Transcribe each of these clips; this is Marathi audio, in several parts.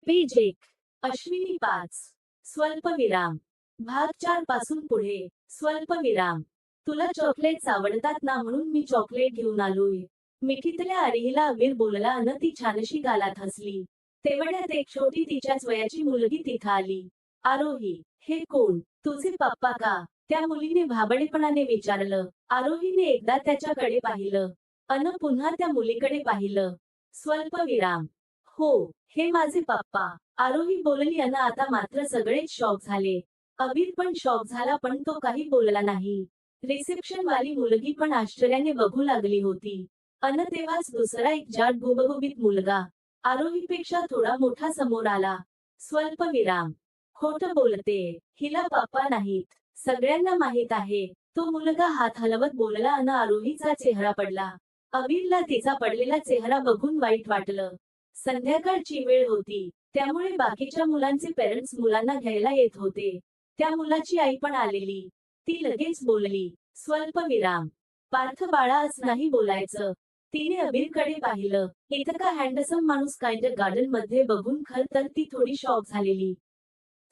पेज 1. अश्विनी 5. स्वल्पविराम. भाग 4 पासून पुढे. स्वल्पविराम. तुला चॉकलेट्स आवडतात ना, म्हणून मी चॉकलेट घेऊन आलोय. मिठीतल्या आरोहीला अबीर बोलला अन ती छानशी गालात हसली. तेवढ्यात एक छोटी तिच्याच वयाची मुलगी तिथं आली. आरोही, हे कोण? तुझे पप्पा का? त्या मुलीने भाबडेपणाने विचारलं. आरोहीने एकदा त्याच्याकडे पाहिलं अन पुन्हा त्या मुलीकडे पाहिलं. स्वल्पविराम. हो, हे माझे पप्पा. आरोही बोलली अन आता मात्र सगळेच शॉक झाले. अबीर पण शॉक झाला, पण तो काही बोलला नाही. रिसेप्शन वाली मुलगी पण आश्चर्याने बघू लागली होती. अन तेव्हाच दुसरा एक जाड गुबगुबीत मुलगा आरोहीपेक्षा थोडा मोठा समोर आला. स्वल्पविराम. खोटं बोलते. हिला पप्पा नाहीत. सगळ्यांना माहित आहे. तो मुलगा हात हलवत बोलला अन आरोहीचा चेहरा पडला. अबीरला तिचा पडलेला चेहरा बघून वाईट वाटलं. संध्याकाळची वेळ होती, त्यामुळे बाकीच्या मुलांचे पेरेंट्स मुलांना घ्यायला येत होते. त्या मुलाची आई पण आलेली. ती लगेच बोलली. स्वल्पविराम. पार्थ बाळा, असं नाही बोलायचं. तिने अबीरकडे पाहिलं. इतका हँडसम माणूस काइंड गार्डन मध्ये बघून खर तर ती थोडी शॉक झालेली.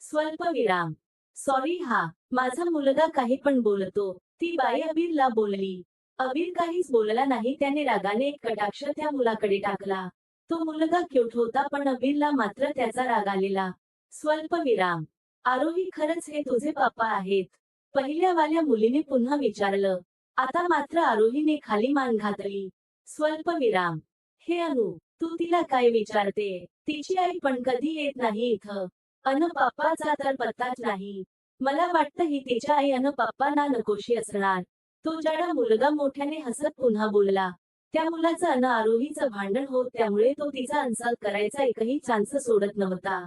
स्वल्पविराम. सॉरी हा, माझा मुलगा काही पण बोलतो. ती बाई अबीरला बोलली. अबीर काहीच बोलला नाही. त्याने रागाने एक कटाक्ष त्या मुलाकडे टाकला. तो मुलगा क्यूट होता, पण अबीरला मात्र त्याचा राग आलेला. स्वल्पविराम. आरोही, खरंच हे तुझे पप्पा आहेत? पहिल्या वाल्या मुलीने पुन्हा विचारलं. आता मात्र आरोहीने खाली मान घातली. स्वल्पविराम. हे अनु, तू तिला काय विचारते? तिची आई पण कधी येत नाही इथं. अन पप्पाचा तर पत्ताच नाही. मला वाटतं ही तिच्या आई अन पप्पांना नकोशी असणार. तो जाडा मुलगा मोठ्याने हसत पुन्हा बोलला. त्या मुलाचं अन आरोहीचं भांडण होत, त्यामुळे तो तिचा इन्सल्ट करायचा एकही चान्स सोडत नव्हता.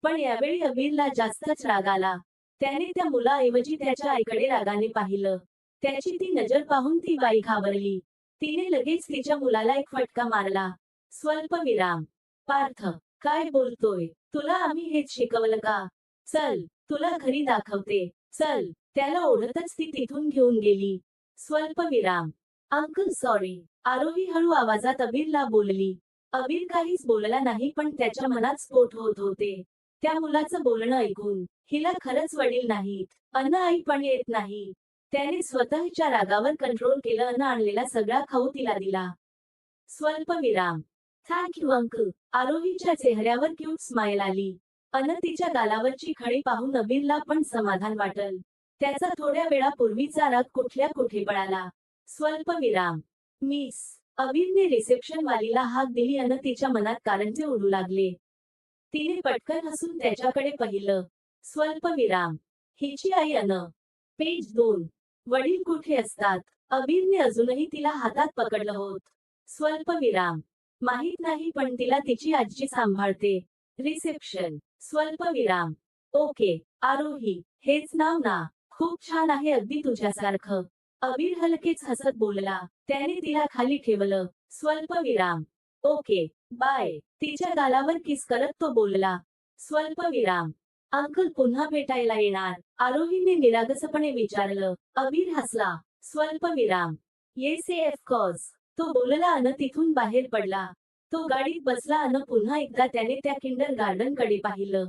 पण यावेळी अबीरला जास्तच राग आला. त्याने त्या मुलाऐवजी त्याच्या आईकडे रागाने पाहिलं. त्याची ती नजर पाहून ती बाई घाबरली. तिने लगेच तिच्या मुलाला एक फटका मारला. स्वल्पविराम. पार्थ, काय बोलतोय? तुला आम्ही हेच शिकवलं का? चल, तुला घरी दाखवते. चल. त्याला ओढतच ती तिथून घेऊन गेली. स्वल्पविराम. Uncle sorry. आरोही हळू आवाजात अबीरला बोलली. अबीर काहीच बोलला नाही, पण त्याच्या मनात स्फोट होत होते. त्या मुलाचं बोलणं ऐकून. हिला खरंच वडील नाहीत. अन आई पण येत नाही. त्याने स्वतःच्या रागावर कंट्रोल केलं अन आणलेला सगळा खाऊ तिला दिला. स्वल्पविराम. Thank you uncle. आरोहीच्या चेहऱ्यावर क्यूट स्माइल आली. अन तिच्या गालावरची खळी पाहून अबीरला पण समाधान वाटल. त्याचा थोड्या वेळापूर्वीचा राग कुठल्या कुठे पळाला. स्वल्पविराम. मिस. अबीरने रिसेप्शन वालीला हाक दिली अन तिच्या मनात कारंजे उडू लागले. तिने पटकन हसून त्याच्याकडे पाहिलं. स्वल्पविराम. हिची आई अन. पेज 2. वडील कुठे असतात? अबीरने अजूनही तिला हातात पकडलं होत. स्वल्पविराम. माहित नाही, पण तिला तिची आजी सांभाळते. रिसेप्शन. स्वल्पविराम. ओके. आरोही, हेच नाव ना? खूप छान आहे, अगदी तुझ्यासारखं. अबीर हलकेच हसत बोलला. त्याने तिला खाली ठेवलं. स्वल्पविराम. Okay, bye. तिच्या गालावर किस करत तो बोलला. स्वल्पविराम. अंकल पुन्हा भेटायला येणार? आरोहीने निरागसपणे विचारलं. अबीर हसला. स्वल्पविराम. Yes of course. तो बोलला अन तिथून बाहेर पडला. तो गाडीत बसला अन पुन्हा एकदा त्याने त्या किंडर गार्डन कडे पाहिलं.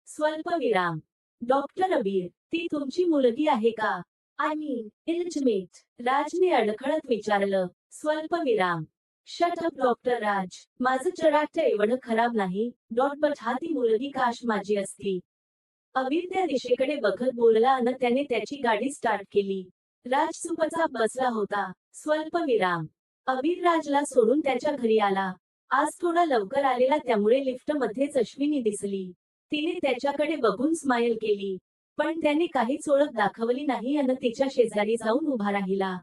स्वल्पविराम. डॉक्टर अबीर, ती तुमची मुलगी आहे का? I mean, इलिजिमेट. राजने अडखळत विचारलं. स्वल्पविराम. शट अप डॉक्टर राज. माझं चराट एवढं खराब नाही. बट हा ती मुलगी काश माझी असती. अबीर त्या दिशेकडे बघत बोलला अन त्याने त्याची गाडी स्टार्ट केली. राज चुपचाप बसला होता. स्वल्पविराम. अबीर राजला सोडून त्याच्या घरी आला. आज थोडा लवकर आलेला, त्यामुळे लिफ्ट मध्येच अश्विनी दिसली. तिने त्याच्याकडे बघून स्माइल केली. पण त्याने काहीच ओळख दाखवली नाही अन तिच्या शेजारी जाऊन उभा राहिला.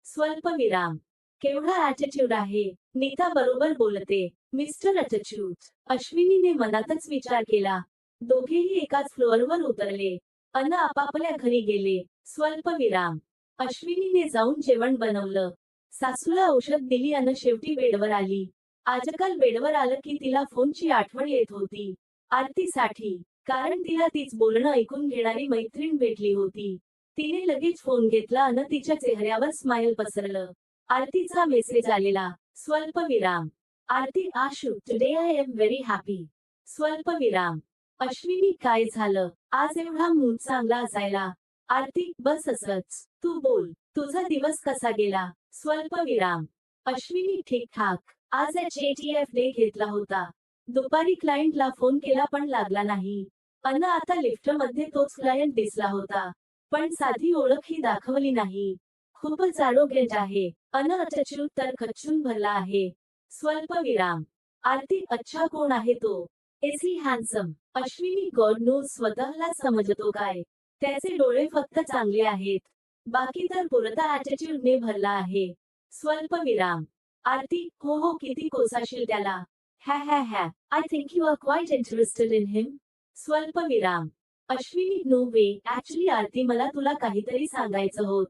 स्वल्पविराम. केवढा ॲटिट्यूड आहे. नीता बरोबर बोलते. Mister attitude. अश्विनीने मनातच विचार केला. दोघेही एकाच फ्लोअरवर उतरले. अन आपापल्या घरी गेले. स्वल्पविराम. अश्विनीने जाऊन जेवण बनवलं. सासूला औषध दिली अन शेवटी बेडवर आली. आजकाल बेडवर आलं की तिला फोनची आठवण येत होती. आरतीसाठी. कारण तिला तीच बोलणं ऐकून घेणारी मैत्रीण भेटली होती. तिने लगेच फोन घेतला अन तिच्या चेहऱ्यावर स्माइल पसरलं. आरतीचा मेसेज आलेला. स्वल्पविराम. Aarti, Ashu, today I am very happy. स्वल्पविराम. अश्विनी काय झालं? आज एवढा मूड चांगला असायला. आरती बस असंच. तू बोल. तुझा दिवस कसा गेला? स्वल्पविराम. अश्विनी ठीक-ठाक. आज HATF डे घेतला होता. दुपारी क्लायंटला फोन केला पण लागला नाही. आता लिफ्टमध्ये तोच क्लायंट दिसला होता. पण साधी ओळखही दाखवली नाही. खूपच आरोग्यंट आहे. अटचूत तर खच्चून भरला आहे. स्वल्पविराम. आरती अच्छा कोण आहे तो? Is he handsome? Ashwini god knows स्वतःला समजतो काय? त्याचे डोळे फक्त चांगले आहेत. बाकी तर पुरता ॲटिट्यूडने भरला आहे. स्वल्पविराम. आरती हो हो किती कोसाशील त्याला. हॅ हॅ हॅ. I think you are quite interested in him. स्वल्पविराम. अश्विनी नो वे ॲक्च्युली आरती मला तुला काहीतरी सांगायचं होत.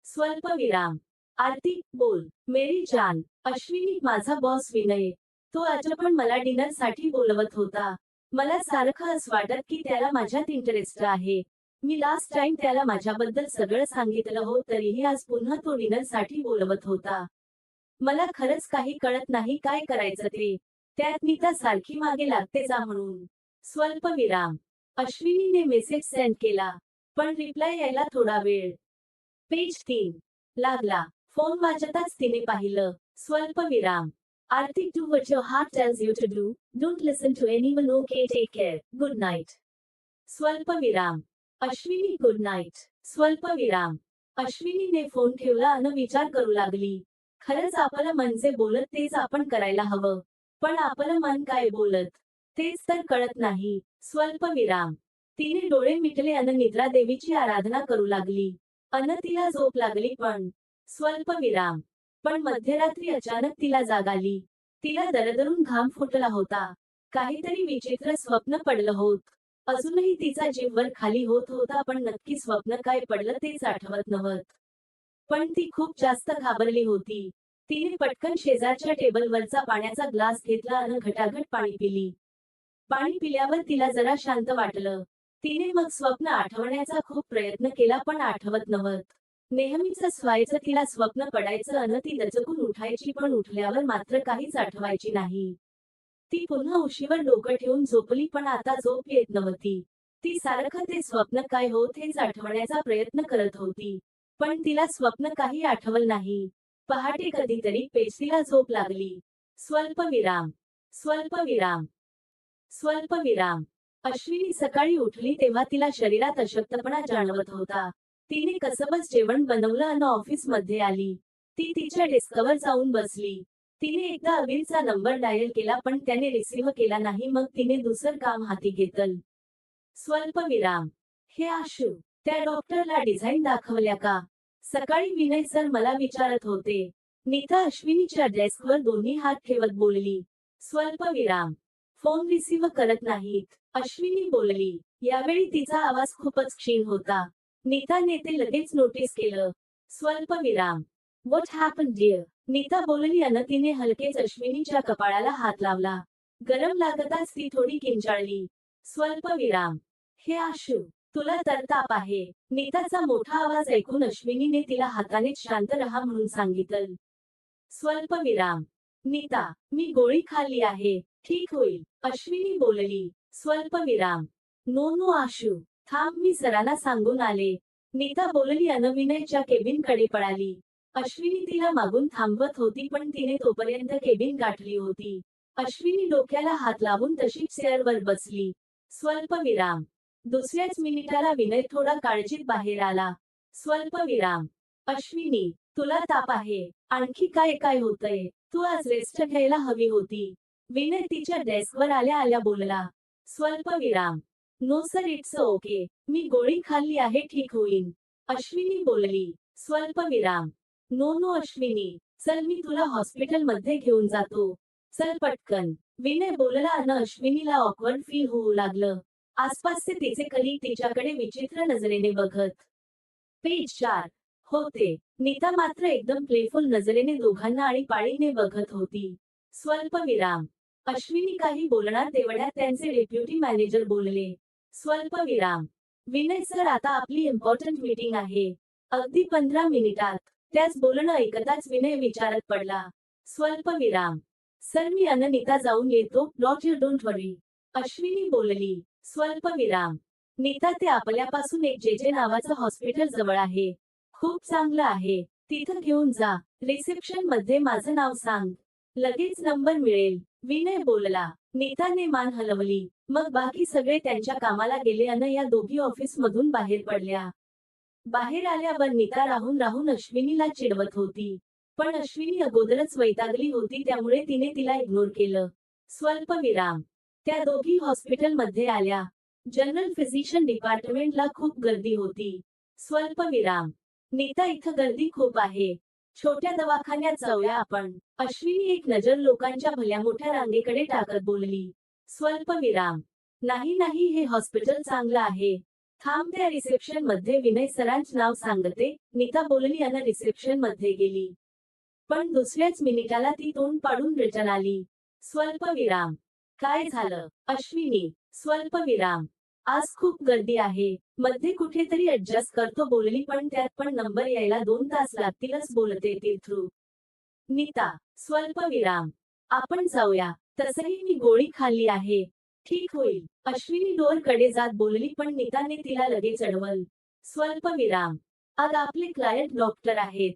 स्वल्पविराम. आरती बोल. मेरी जान. अश्विनी माझा बॉस विनय. तो आज पण मला डिनरसाठी बोलवत होता. मला सारखं असं वाटत की त्याला माझ्यात इंटरेस्ट आहे. मी लास्ट टाइम त्याला माझ्याबद्दल सगळं सांगितलं हो तरीही आज पुन्हा तो डिनरसाठी बोलवत होता. मला खरंच काही कळत नाही काय करायचं ते. त्यात नीता सारखी मागे लागते जा म्हणून. स्वल्पविराम. अश्विनीने मेसेज सेंड केला. पण रिप्लाय यायला थोडा वेळ. पेज 3. लागला. फोन वाजताच तिने पाहिलं. स्वल्पविराम. आरती do what your heart tells you to do. Don't listen to anyone. Okay, take care. Good night. स्वल्पविराम. Ashwini good night. स्वल्पविराम. अश्विनीने फोन ठेवला अन विचार करू लागली. खरंच आपलं मन जे बोलत तेच आपण करायला हवं. पण आपलं मन काय बोलत? तेच तर कळत नाही. स्वल्पविराम. तिने डोळे मिटले अन निद्रा देवीची आराधना करू लागली. तिला झोप लागली पण. स्वल्पविराम. पण मध्यरात्री अचानक तिला जाग आली. तिला दरदरून घाम फुटला होता. काहीतरी विचित्र स्वप्न पडलं होत. अजूनही तिचा जीव वर खाली होत होता पण नक्की स्वप्न काय पडलं तेच आठवत नव्हत. पण ती खूप जास्त घाबरली होती. तिने पटकन शेजारच्या टेबलवरचा पाण्याचा ग्लास घेतला अन घटाघट पाणी पिली. पाणी पिल्यावर तिला जरा शांत वाटलं. तिने मग स्वप्न आठवण्याचा खूप प्रयत्न केला पण आठवत नव्हत. नेहमीच व्हायचं तिला स्वप्न पडायचं अन ती दचकून उठायची पण उठल्यावर मात्र काहीच आठवायची नाही. ती पुन्हा उशीवर डोकं ठेवून झोपली पण आता झोप येत नव्हती. ती सारखं ते स्वप्न काय होत हेच आठवण्याचा प्रयत्न करत होती. पण तिला स्वप्न काही आठवल नाही. पहाटे कधीतरी पेशीला झोप लागली. स्वल्पविराम. स्वल्पविराम. स्वल्पविराम. अश्विनी सकाळी उठली तेव्हा तिला शरीरात अशक्तपणा जाणवत होता. तिने कसबस जेवण बनवलं अन ऑफिसमध्ये आली. ती तिच्या डेस्कवर जाऊन बसली. तिने एकदा अविरचा नंबर डायल केला पण त्याने रिसीव्ह केला नाही मग तिने दुसरं काम हाती घेतलं. स्वल्पविराम. हे आशू. त्या डॉक्टरला डिझाईन दाखवल्या का? सकाळी विनय सर मला विचारत होते. नीता अश्विनीच्या डेस्कवर दोन्ही हात ठेवत बोलली. स्वल्पविराम. फोन रिसीव्ह करत नाहीत. अश्विनी बोलली. यावेळी तिचा आवाज खूपच क्षीण होता. नीताने ते लगेच नोटीस केलं. स्वल्पविराम. What happened dear? नीता बोलली अन तिने हलकेच अश्विनीच्या कपाळाला हात लावला. गरम लागताच ती थोडी किंचाळली. स्वल्पविराम. हे आशू. तुला तर ताप आहे. नीताचा मोठा आवाज ऐकून अश्विनीने तिला हाताने शांत रहा म्हणून सांगितलं. स्वल्पविराम. नीता, मी गोळी खाल्ली आहे. ठीक होईल. अश्विनी बोलली. स्वल्पविराम. No no Ashu. थांब मी सरांना सांगून आले. नीता बोलली अन विनयच्या केबिन कडे पळाली. अश्विनी तिला मागून थांबवत होती पण तिने तोपर्यंत केबिन गाठली होती. अश्विनी डोक्याला हात लावून तशीच चेअरवर बसली. स्वल्पविराम. दुसऱ्याच मिनिटाला विनय थोडा काळजीत बाहेर आला. स्वल्पविराम. अश्विनी, तुला ताप आहे. आणखी काय काय होतंय? तू आज रेस्ट घ्यायला हवी होती. विनय तिच्या डेस्कवर आल्या आल्या बोलला. स्वल्पविराम. No sir it's okay. मी गोळी खाल्ली आहे ठीक होईन. अश्विनी बोलली. स्वल्पविराम. No no Ashwini. चल मी तुला हॉस्पिटलमध्ये घेऊन जातो. चल पटकन. विनय बोलला अन अश्विनीला ऑकवर्ड फील होऊ लागलं. आसपासचे तिचे कलीग तिच्याकडे विचित्र नजरेने बघत. पेज 4. होते. नीता मात्र एकदम प्लेफुल नजरेने दोघांना आळीपाळीने बघत होती. स्वल्पविराम. अश्विनी काही बोलणार तेवढ्यात त्यांचे डेप्युटी मॅनेजर बोलले. स्वल्पविराम. विनय सर आता आपली इम्पॉर्टंट मीटिंग आहे. अगदी 15 मिनिटात. त्याच बोलणं ऐकताच विनय विचारत पडला. स्वल्पविराम. सर मी नीता जाऊन येतो. डॉट यू डोंट वरी. अश्विनी बोलली. स्वल्पविराम. नीता, ते आपल्यापासून एक जे नावाचं हॉस्पिटल जवळ आहे. खूप चांगलं आहे. तिथं घेऊन जा. रिसेप्शन मध्ये माझं नाव सांग. लगेच नंबर मिळेल. विनय बोलला. नीताने मान हलवली. मग बाकी सगळे त्यांच्या कामाला गेले आणि या दोघी ऑफिस मधून बाहेर पडल्या. बाहेर आल्यावर नीता राहून राहून अश्विनीला चिडवत होती. पण अश्विनी अगोदरच वैतागली होती, त्यामुळे तिने तिला इग्नोर केलं. स्वल्पविराम. त्या दोघी हॉस्पिटलमध्ये आल्या. जनरल फिजिशियन डिपार्टमेंटला खूप गर्दी होती. स्वल्पविराम. नीता, इथं गर्दी खूप आहे. छोट्या दवाखान्यात जाऊया आपण. अश्विनी एक नजर लोकांच्या भल्या मोठ्या रांगेकडे टाकत बोलली. स्वल्पविराम. नाही नाही, हे हॉस्पिटल चांगलं आहे. थांब, त्या रिसेप्शन मध्ये विनय सरांच नाव सांगते. नीता बोलली आणि रिसेप्शन मध्ये गेली. पण दुसऱ्याच मिनिटाला ती तोंड पाडून रिटर्न आली. स्वल्पविराम. काय झालं? अश्विनी. स्वल्पविराम. आज खूप गर्दी आहे. मध्ये कुठेतरी ऍडजस्ट करतो बोलली, पण त्यात पण नंबर यायला 2 तास लागतीलच बोलते ती थ्रू. नीता. स्वल्पविराम. आपण जाऊया. तसही मी गोळी खाल्ली आहे. ठीक होईल. अश्विनी डोअर कडे जात बोलली, पण नीताने तिला लगेच अडवल. स्वल्पविराम. आज आपले क्लायंट डॉक्टर आहेत.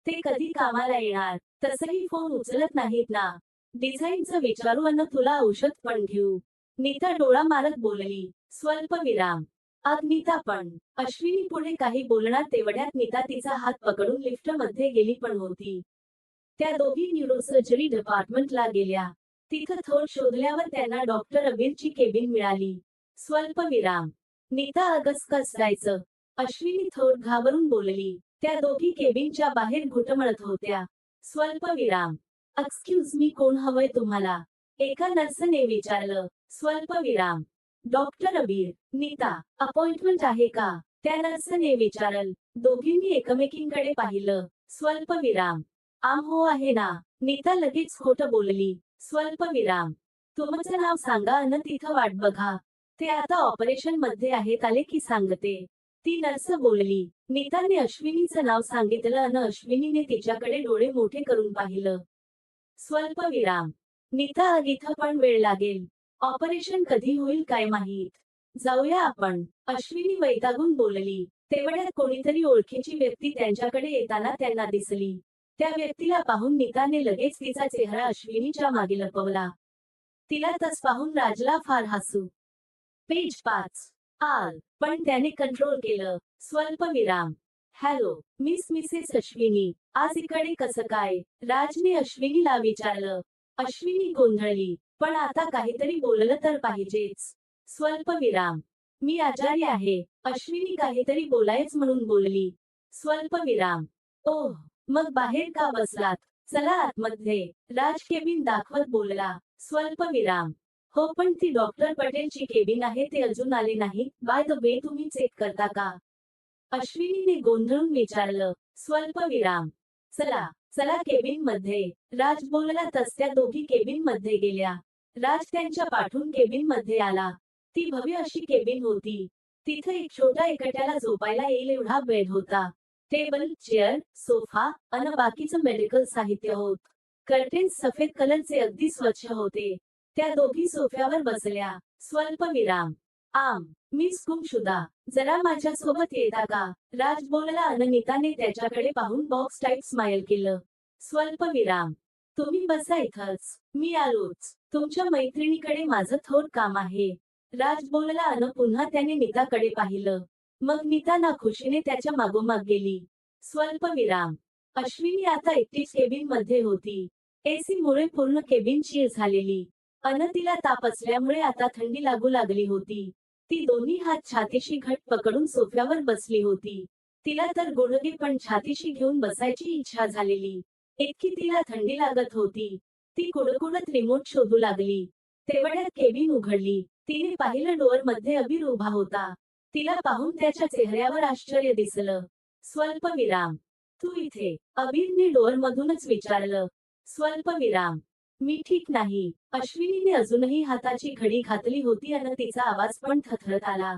ते कधी कामाला येणार? तसही फोन उचलत नाहीत ना. डिझाईनचं विचारू अन तुला औषध पण घेऊ. नीता डोळा मारत बोलली. स्वल्पविराम. आज नीता पण. अश्विनी पुढे काही बोलणार तेवढ्यात नीता तिचा हात पकडून लिफ्ट मध्ये गेली पण होती. त्या दोघी न्यूरोसर्जरी डिपार्टमेंटला गेल्या. तिथं थोड शोधल्यावर त्यांना डॉक्टर अबीरची केबिन मिळाली. स्वल्पविराम. नीता, अगस कस जायचं? अश्विनी थोड घाबरून बोलली. त्या दोघी केबिनच्या बाहेर घुटमळत होत्या. स्वल्पविराम. एक्सक्यूज मी, कोण हवंय तुम्हाला? एका नर्सने विचारलं. स्वल्पविराम. डॉक्टर अबीर. नीता. अपॉइंटमेंट आहे का? त्या नर्सने विचारल. दोघींनी एकमेकींकडे पाहिलं. स्वल्पविराम. आम हो आहे ना. नीता लगेच खोटं बोलली. स्वल्पविराम. तुमचं नाव सांगा अन तिथं वाट बघा. ते आता ऑपरेशन मध्ये आहेत, आले की सांगते. ती नर्स बोलली. नीताने अश्विनीचं नाव सांगितलं अन अश्विनीने तिच्याकडे डोळे मोठे करून पाहिलं. स्वल्पविराम. नीता, अग इथं पण वेळ लागेल. ऑपरेशन कधी होईल काय माहीत. जाऊया आपण. अश्विनी वैतागून बोलली. तेवढ्यात कोणीतरी ओळखीची व्यक्ती त्यांच्याकडे येताना त्यांना दिसली. त्या व्यक्तीला पाहून नीताने लगेच तिचा चेहरा अश्विनीच्या मागे लपवला. तिला तस पाहून राजला फार हसू. पेज 5. आल. पण त्याने कंट्रोल केलं. स्वल्पविराम. Hello, Mrs Ashwini. आज इकडे कसं काय? राजने अश्विनीला विचारलं. अश्विनी गोंधळली. पण आता काहीतरी बोललं तर पाहिजेच. स्वल्पविराम. मी आजारी आहे. अश्विनी काहीतरी बोलायच म्हणून बोलली. स्वल्पविराम. ओह, मग बाहेर का बसलात? चला आतमध्ये. राज केबिन दाखवत बोलला. स्वल्पविराम. हो, पण ती डॉक्टर पटेलची केबिन आहे, ते अजून आले नाही. बाय द वे, तुम्ही चेक करता का? अश्विनीने गोंधळून विचारलं. स्वल्पविराम. चला चला केबिन मध्ये. राज बोलला तस त्या दोघी केबिन मध्ये गेल्या. राज त्यांच्या पाठून केबिन मध्ये आला. ती भव्य अशी केबिन होती. तिथे एक छोटा एकट्याला झोपायला येईल एवढा बेड होता. टेबल, चेअर, सोफा अन बाकीचं मेडिकल साहित्य होत. कर्टेन्स सफेद कलरचे अगदी स्वच्छ होते. त्या दोघी सोफ्यावर बसल्या. स्वल्पविराम. आम. मिस गुमशुदा. जरा माझ्या सोबत येता का? राज बोलला अन नीताने त्याच्याकडे पाहून बॉक्स टाइप स्माइल केलं. स्वल्पविराम. तुम्ही बसा इथंच. मी आलोच. तुमच्या मैत्रिणीकडे माझं थोड काम आहे. राज बोलला अन पुन्हा त्याने नीताकडे पाहिलं. मग नीता ना खुशीने त्याच्या मागोमाग गेली. स्वल्पविराम. अश्विनी आता एकटीच केबिन मध्ये होती. एसी मुळे पूर्ण केबिन चिल झालेली. अन तिला ताप असल्यामुळे आता थंडी लागू लागली होती. ती दोन्ही हात छातीशी घट पकडून सोफ्यावर बसली होती. तिला तर गुडघे पण छातीशी घेऊन बसायची इच्छा झालेली. इतकी तिला थंडी लागत होती. ती कुडकुडत रिमोट शोधू लागली. तेवढ्यात केबिन उघडली. तिने पाहिलं डोअर मध्ये अबीर उभा होता. तिला पाहून त्याच्या चेहऱ्यावर आश्चर्य दिसलं. स्वल्पविराम. तू इथे? अबीरने डोअर मधूनच विचारलं. स्वल्पविराम. मी ठीक नाही. अश्विनीने अजूनही हाताची घडी घातली होती अन तिचा आवाज पण थरथरत आला.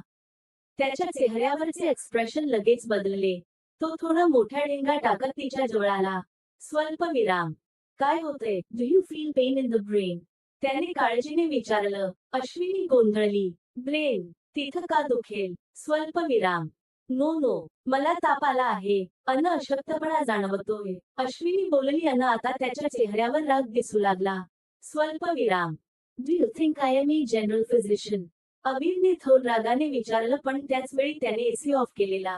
त्याच्या चेहऱ्यावरचे एक्सप्रेशन लगेच बदलले. तो थोडा मोठा डेंगा टाकत तिच्या जवळ आला. स्वल्पविराम. काय होतंय? Do you feel pain in the brain? त्याने काळजीने विचारलं. अश्विनी गोंधळली. ब्रेन. तिथं का दुखेल? स्वल्पविराम. नो नो, मला ताप आला आहे. अशक्तपणा जाणवतोय. अश्विनी बोलली आता त्याच्या चेहऱ्यावर राग दिसू लागला. स्वल्पविराम. Do you think I am a general physician? अबीरने थोर रागाने विचारलं, पण त्याच वेळी त्याने एसी ऑफ केलेला.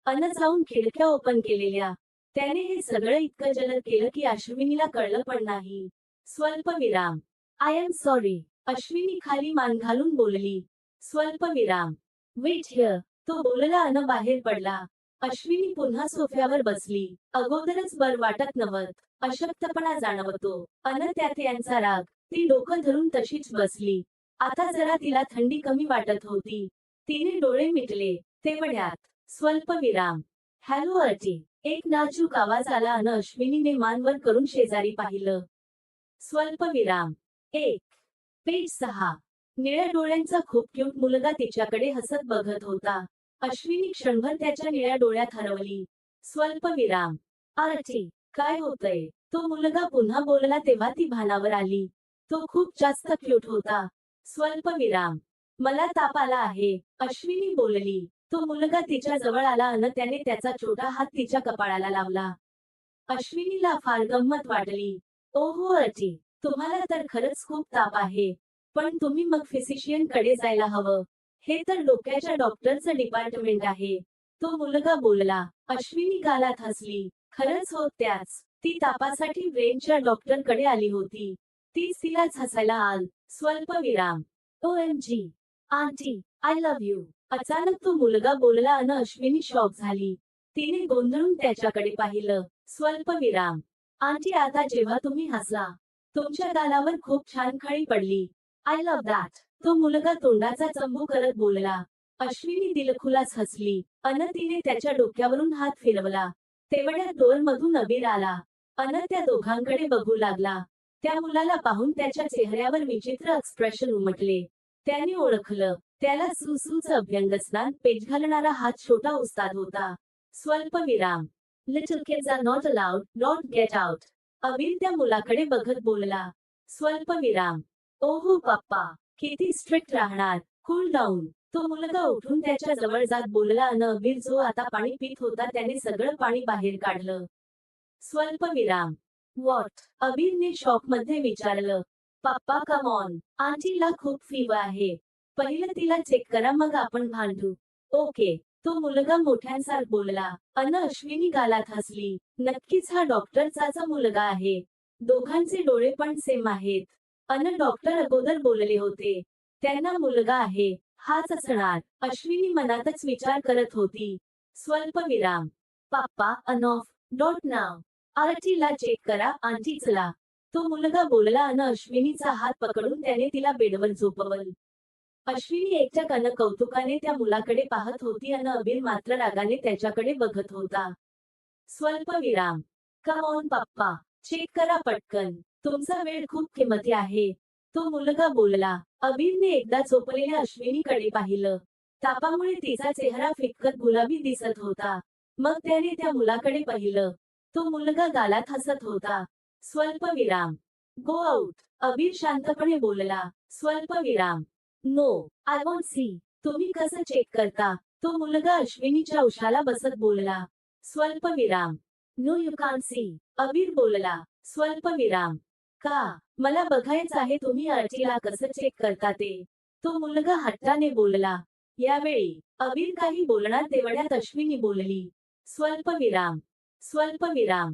जाऊन खिडक्या ओपन केलेल्या. त्याने हे सगळं इतकं जलद केलं की अश्विनीला कळलं पण नाही. स्वल्पविराम. I am sorry. अश्विनी खाली मान घालून बोलली. स्वल्पविराम. Wait here. तो बोलला बाहेर पडला. अश्विनी पुन्हा सोफ्यावर बसली. अगोदरच बर वाटत नव्हत. अशक्तपणा जाणवतो. त्यात यांचा राग. ती डोकं धरून तशीच बसली. आता जरा तिला थंडी कमी वाटत होती. तिने डोळे मिटले. तेवढ्यात स्वल्पविराम. हॅलो अर्टी. एक नाजूक आवाज आला अश्विनीने मान वर करून शेजारी पाहिलं. स्वल्पविराम. 1. पेज 6. निळ्या डोळ्यांचा खूप क्यूट मुलगा तिच्याकडे हसत बघत होता. अश्विनी क्षणभर त्याच्या निळ्या डोळ्यात हरवली. स्वल्पविराम. आरती, काय होतंय? तो मुलगा पुन्हा बोलला तेव्हा ती भानावर आली. तो खूप जास्त क्यूट होता. स्वल्पविराम. मला ताप आला आहे, अश्विनी बोलली. तो मुलगा तिच्या जवळ आला त्याने त्याचा छोटा हात तिच्या कपाळाला लावला. अश्विनीला फार गंमत वाटली. ओहो अर्टी, तुम्हाला तर खरंच खूप ताप आहे. पण तुम्ही मग फिजिशियन कडे जायला हवं. हे तर डोक्याच्या डॉक्टरचं डिपार्टमेंट आहे. तो मुलगा बोलला. अश्विनी गालात हसली. खरंच हो, त्याच. ती तापासाठी ब्रेनच्या डॉक्टर कडे आली होती. तीच तिलाच हसायला आल. स्वल्पविराम. OMG. Aunty, I love you. अचानक तो मुलगा बोलला अश्विनी शॉक झाली. तिने गोंधळून त्याच्याकडे पाहिलं. स्वल्पविराम. आंटी, आता जेव्हा तुम्ही हसला, तुमच्या गालावर खूप छान खळी पडली. I love that. तो मुलगा तोंडाचा चंबू करत बोलला. अश्विनी दिलखुलास हसली. तिने त्याच्या डोक्यावरून हात फिरवला. तेवढ्यात डोअरमधून अबीर आला. त्या दोघांकडे बघू लागला. त्या मुलाला पाहून त्याच्या चेहऱ्यावर विचित्र एक्सप्रेशन उमटले. त्याने ओळखलं. त्याला सुसूचं अभ्यंगस्नान पेज घालणारा हा छोटा उस्ताद होता. स्वल्पविराम. Little kids are not allowed, don't get out. Abir त्या मुलाकडे बघत बोलला. स्वल्पविराम. ओहो पप्पा, किती स्ट्रिक्ट राहणार. Cool down. तो मुलगा उठून त्याच्या जवळ जात बोलला अबीर जो आता पाणी पित होता त्याने सगळं पाणी बाहेर काढलं. स्वल्पविराम. व्हॉट? अबीरने शॉक मध्ये विचारलं. पप्पा कम ऑन. आंटीला खूप फीवर आहे. पहिलं तिला चेक करा, मग आपण भांडू. ओके. तो मुलगा मोठ्यांसार बोलला. अश्विनी गालात हसली. नक्कीच हा डॉक्टरचाच मुलगा आहे. दोघांचे डोळे पण सेम आहेत. डॉक्टर अगोदर बोलले होते. त्यांना मुलगा आहे, हाच असणार. अश्विनी मनातच विचार करत होती. स्वल्पविराम. पप्पा, अनॉफ. डोंट नाव. आरतीला चेक करा, आंटी चला. तो मुलगा बोलला अश्विनीचा हात पकडून त्याने तिला बेडवर झोपवलं. अश्विनी एकटक कौतुकाने त्या मुलाकडे पाहत होती अबीर मात्र रागाने त्याच्याकडे बघत होता. स्वल्पविराम. कम ऑन पप्पा, चेक करा पटकन. तुमचा वेळ खूप किमती आहे. तो मुलगा बोलला. अबीरने एकदा झोपलेल्या अश्विनीकडे पाहिलं. तापामुळे तिचा चेहरा फिकट गुलाबी दिसत होता. मग त्याने त्या मुलाकडे पाहिलं. तो मुलगा गालात हसत होता. स्वल्पविराम. Go out. अबीर शांतपणे बोलला. स्वल्पविराम. No, I want see. तुम्ही कसं चेक करता? तो मुलगा अश्विनीच्या उशाला बसत बोलला. स्वल्पविराम. No, you can't see. Abir बोलला. स्वल्पविराम. का? मला बघायचं आहे तुम्ही अर्टीला कसं चेक करता ते. तो मुलगा हट्टाने बोलला. यावेळी अबीर काही बोलणार तेवढ्यात अश्विनी बोलली. स्वल्पविराम. स्वल्पविराम.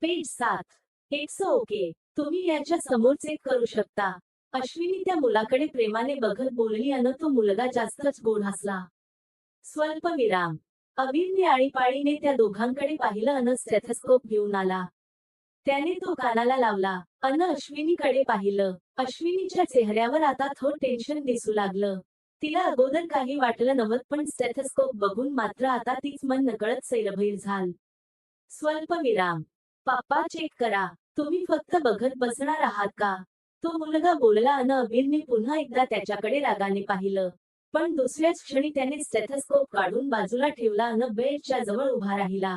पेज 7. It's okay. तुम्ही याच्या समोर चेक करू शकता. अश्विनी त्या मुलाकडे प्रेमाने बघत बोलली तो मुलगा जास्तच गोड हसला. स्वल्पविराम. अबीरने आळीपाळीने त्या दोघांकडे पाहिलं स्टेथोस्कोप घेऊन आला. त्याने तो कानाला लावला. अश्विनीकडे पाहिलं. अश्विनीच्या चेहऱ्यावर आता थोडं टेन्शन दिसू लागलं. तिला अगोदर काही वाटलं नव्हतं, पण स्टेथोस्कोप बघून मात्र आता तीच मन नकळत सैरभैर झाल. स्वल्पविराम. पप्पा चेक करा. तुम्ही फक्त बघत बसणार आहात का? तो मुलगा बोलला अबीरने पुन्हा एकदा त्याच्याकडे रागाने पाहिलं. पण दुसऱ्याच क्षणी त्याने स्टेथोस्कोप काढून बाजूला ठेवला बेडच्या जवळ उभा राहिला.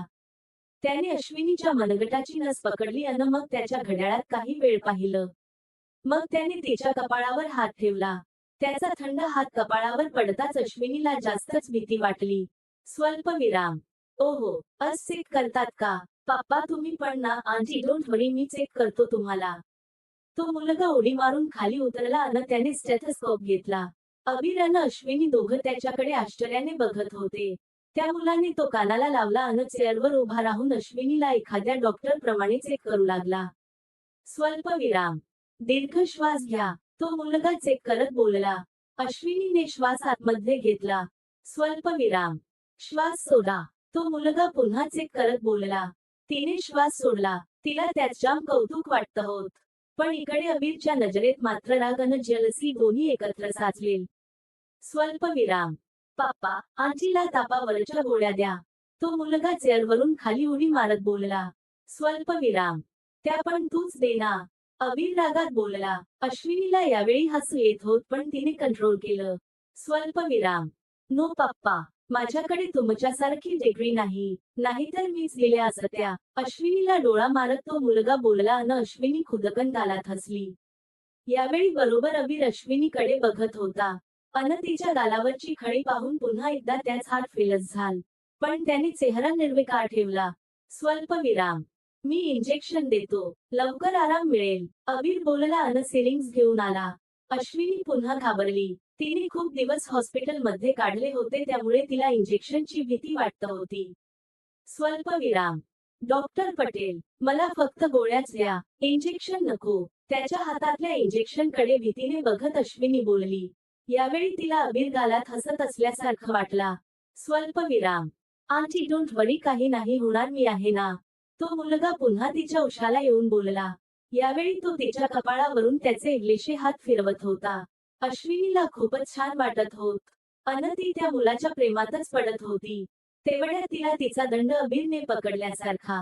त्याने अश्विनीच्या मनगटाची नस पकडली मग त्याच्या घड्याळात काही वेळ पाहिलं. मग त्याने तिच्या कपाळावर हात ठेवला. त्याचा थंड हात कपाळावर पडताच अश्विनीला जास्तच भीती वाटली. स्वल्पविराम. ओहो, अस चेक करतात का? पप्पा तुम्ही पण ना. आंटी डोंट वरी, मी चेक करतो तुम्हाला. तो मुलगा उडी मारून खाली उतरला अन त्याने स्टेथोस्कोप घेतला. अबीर अन अश्विनी दोघं त्याच्याकडे आश्चर्याने बघत होते. त्या मुलाने तो कानाला लावला अन चेअरवर उभा राहून अश्विनीला एखाद्या डॉक्टर प्रमाणे चेक करू लागला. स्वल्पविराम. दीर्घ श्वास घ्या. तो मुलगा चेक करत बोलला. अश्विनीने श्वास आतमध्ये घेतला. स्वल्पविराम. श्वास सोडा. तो मुलगा पुन्हा चेक करत बोलला. तिने श्वास सोडला. तिला त्यात जाम कौतुक वाटत होत. पण इकडे अबीरच्या नजरेत मात्र राग अन जेलसी दोन्ही एकत्र साचले. स्वल्पविराम. पप्पा, आंटीला तापावरच्या गोळ्या द्या. तो मुलगा चेअरवरून खाली उडी मारत बोलला. स्वल्पविराम. त्या पण तूच दे ना. अबीर रागात बोलला. अश्विनीला यावेळी हसू येत होत पण तिने कंट्रोल केलं. स्वल्पविराम. नो पप्पा, माझ्याकडे तुमच्यासारखी डिग्री नाही, नाहीतर मीच दिल्या असत्या. अश्विनीला डोळा मारत तो मुलगा बोलला अन अश्विनी खुदकन गालात हसली. यावेळी बरोबर अबीर अश्विनीकडे बघत होता. अन तिच्या गालावरची खळी पाहून पुन्हा एकदा त्याच हात फेलच झाल. पण त्याने चेहरा निर्विकार ठेवला. स्वल्पविराम. मी इंजेक्शन देतो, लवकर आराम मिळेल. अबीर बोलला अन सिरिंज घेऊन आला. अश्विनी पुन्हा घाबरली. तिने खूप दिवस हॉस्पिटलमध्ये काढले होते त्यामुळे तिला इंजेक्शनची भीती वाटत होती. स्वल्पविराम. डॉक्टर पटेल, मला फक्त गोळ्याच द्या, इंजेक्शन नको. त्याच्या हातातल्या इंजेक्शनकडे भीतीने बघत अश्विनी बोलली. यावेळी तिला अबीर गालात हसत असल्यासारखं वाटला. स्वल्पविराम. आंटी डोंट वरी, काही नाही होणार, मी आहे ना. तो मुलगा पुन्हा तिच्या उशाला येऊन बोलला. यावेळी तो तिच्या कपाळावरून त्याचे इवलेशे हात फिरवत होता. अश्विनीला खूपच छान वाटत होत. अन ती त्या मुलाच्या प्रेमातच पडत होती. तेवढ्यात तिला तिचा दंड अबीरने पकडल्यासारखा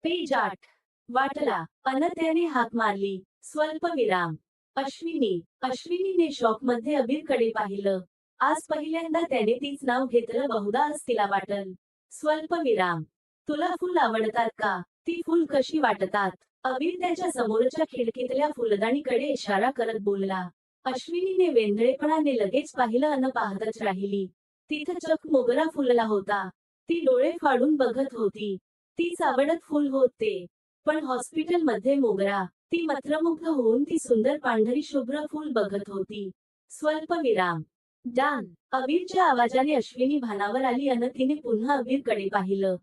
पेज 8 वाटला. अन त्याने हाक मारली. स्वल्पविराम. अश्विनी. अश्विनीने शॉकमध्ये अबीरकडे पाहिलं. आज पहिल्यांदा त्याने तीच नाव घेतलं, बहुधा आज तिला वाटल. स्वल्पविराम. तुला फुल आवडतात का? ती फुल कशी वाटतात? अबीर त्याच्या समोरच्या खिडकीतल्या फुलदाणीकडे इशारा करत बोलला. अश्विनीने वेंधळेपणाने लगेच पाहिलं अन पाहतच राहिली. तिथं चक्क मोगरा फुलला होता. ती डोळे फाडून बघत होती. तीच आवडत फुल होत ते. पण हॉस्पिटलमध्ये मोगरा. ती मंत्रमुग्ध होऊन ती सुंदर पांढरी शुभ्र फुल बघत होती. स्वल्पविराम. डान. अबीरच्या आवाजाने अश्विनी भानावर आली अन तिने पुन्हा अबीरकडे पाहिलं.